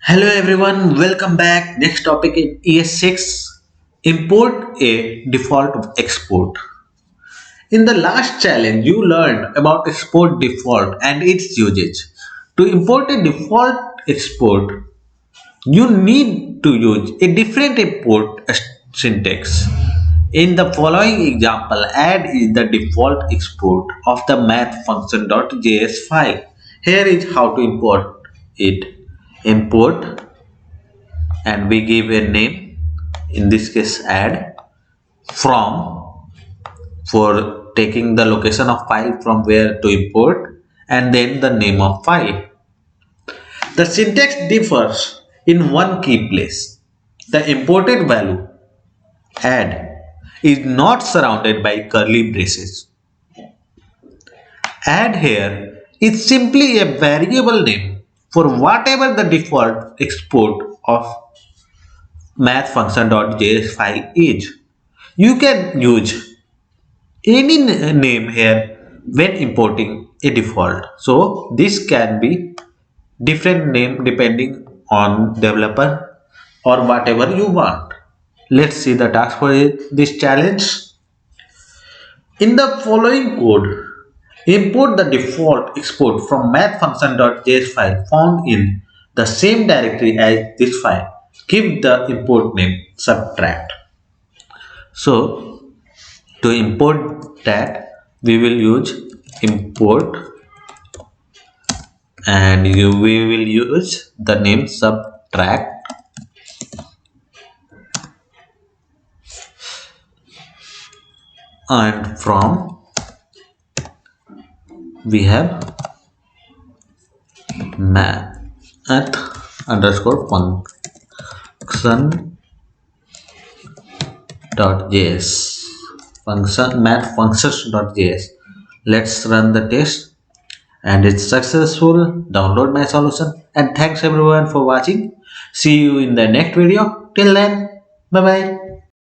Hello everyone, welcome back. Next topic in es6, import a default of export. In the last challenge, you learned about export default and its usage. To import a default export, you need to use a different import syntax. In the following example, add is the default export of the math function.js file. Here is how to import it. Import and we give a name, in this case add, from for taking the location of file from where to import, and then the name of file. The syntax differs in one key place. The imported value add is not surrounded by curly braces. Add here is simply a variable name for whatever the default export of math function.js file is. You can use any name here when importing a default. So this can be different name depending on developer or whatever you want. Let's see the task for this challenge. In the following code, import the default export from math function.js file found in the same directory as this file. Give the import name subtract. So to import that, we will use import and we will use the name subtract, and from we have math underscore function.js math functions.js. Let's run the test and it's successful. Download my solution, and thanks everyone for watching. See you in the next video. Till then, bye bye.